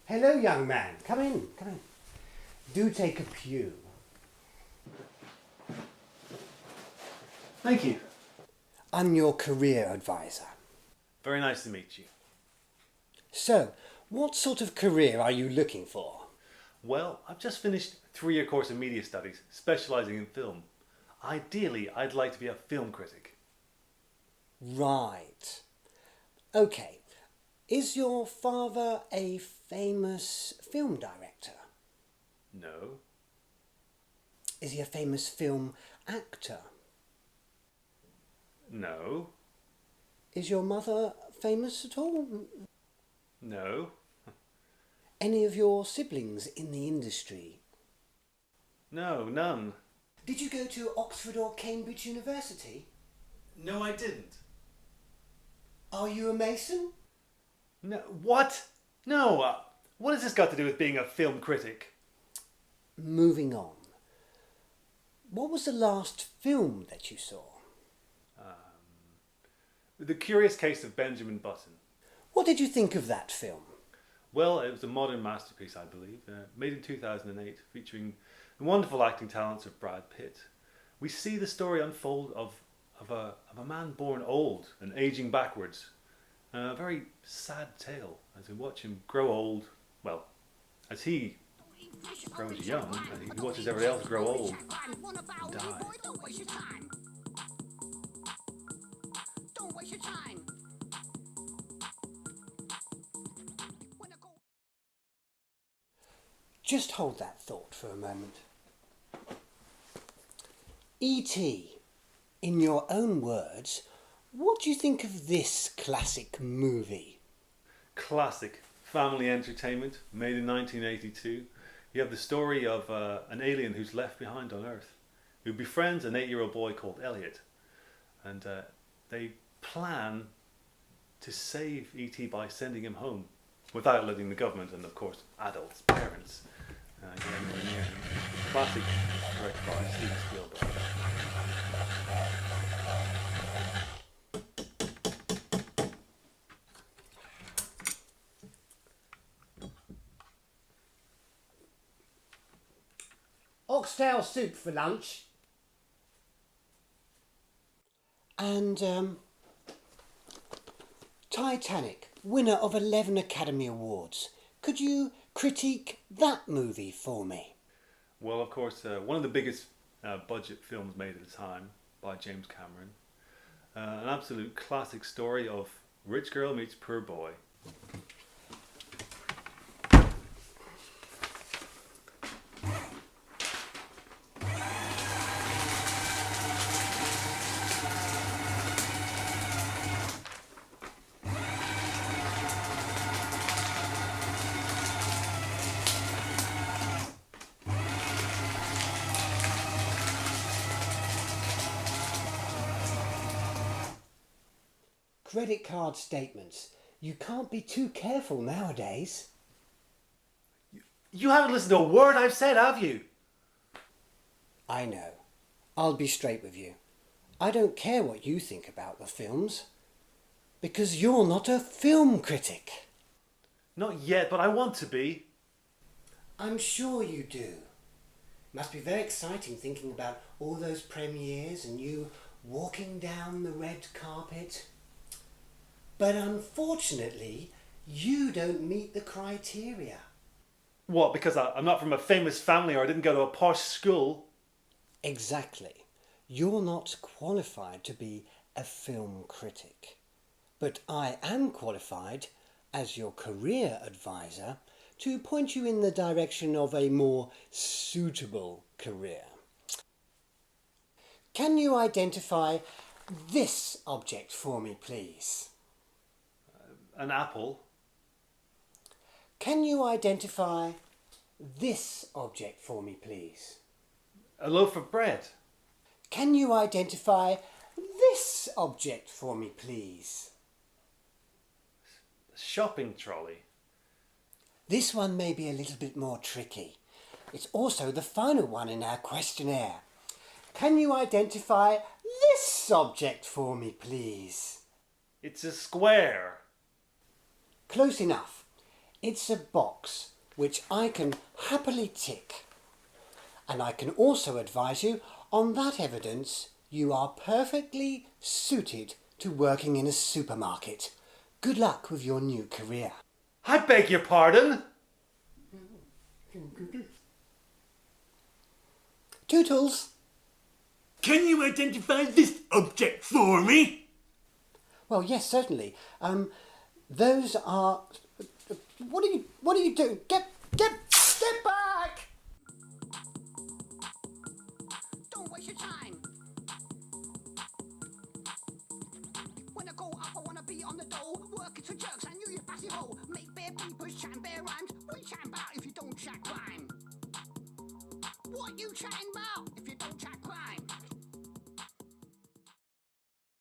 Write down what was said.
Hello, young man. Come in, come in. Do take a pew. Thank you. I'm your career advisor. Very nice to meet you. So, what sort of career are you looking for? Well, I've just finished a 3-year course in media studies, specialising in film. Ideally, I'd like to be a film critic. Right. Okay. Is your father a famous film director? No. Is he a famous film actor? No. Is your mother famous at all? No. Any of your siblings in the industry? No, none. Did you go to Oxford or Cambridge University? No, I didn't. Are you a Mason? No. What? No. What has this got to do with being a film critic? Moving on. What was the last film that you saw? The Curious Case of Benjamin Button. What did you think of that film? Well, it was a modern masterpiece, I believe, made in 2008, featuring the wonderful acting talents of Brad Pitt. We see the story unfold of a man born old and aging backwards. A very sad tale as we watch him grow old, well, as he grows young, and he watches everybody else grow old and die. Just hold that thought for a moment. E.T., in your own words, what do you think of this classic movie? Classic family entertainment, made in 1982. You have the story of an alien who's left behind on Earth, who befriends an 8-year-old boy called Elliot. And they plan to save E.T. by sending him home, without letting the government and, of course, adults, parents, get anywhere near him. Classic, directed by Steven Spielberg. Oxtail soup for lunch. And Titanic, winner of 11 Academy Awards. Could you critique that movie for me? Well, of course, one of the biggest budget films made at the time by James Cameron. An absolute classic story of rich girl meets poor boy. Credit card statements. You can't be too careful nowadays. You haven't listened to a word I've said, have you? I know. I'll be straight with you. I don't care what you think about the films. Because you're not a film critic. Not yet, but I want to be. I'm sure you do. Must be very exciting thinking about all those premieres and you walking down the red carpet. But unfortunately, you don't meet the criteria. What, because I'm not from a famous family or I didn't go to a posh school? Exactly. You're not qualified to be a film critic. But I am qualified, as your career advisor, to point you in the direction of a more suitable career. Can you identify this object for me, please? An apple. Can you identify this object for me, please? A loaf of bread. Can you identify this object for me, please? A shopping trolley. This one may be a little bit more tricky. It's also the final one in our questionnaire. Can you identify this object for me, please? It's a square. Close enough. It's a box which I can happily tick. And I can also advise you on that evidence you are perfectly suited to working in a supermarket. Good luck with your new career. I beg your pardon? Tootles! Can you identify this object for me? Well, yes, certainly. Those are... What are you doing? Get back! Don't waste your time. When I go up, I wanna be on the dole. Working for jerks and you fussy hole. Make bare peepers, chat bare rhymes. What you chatting about if you don't chat crime? What you chatting about if you don't chat crime?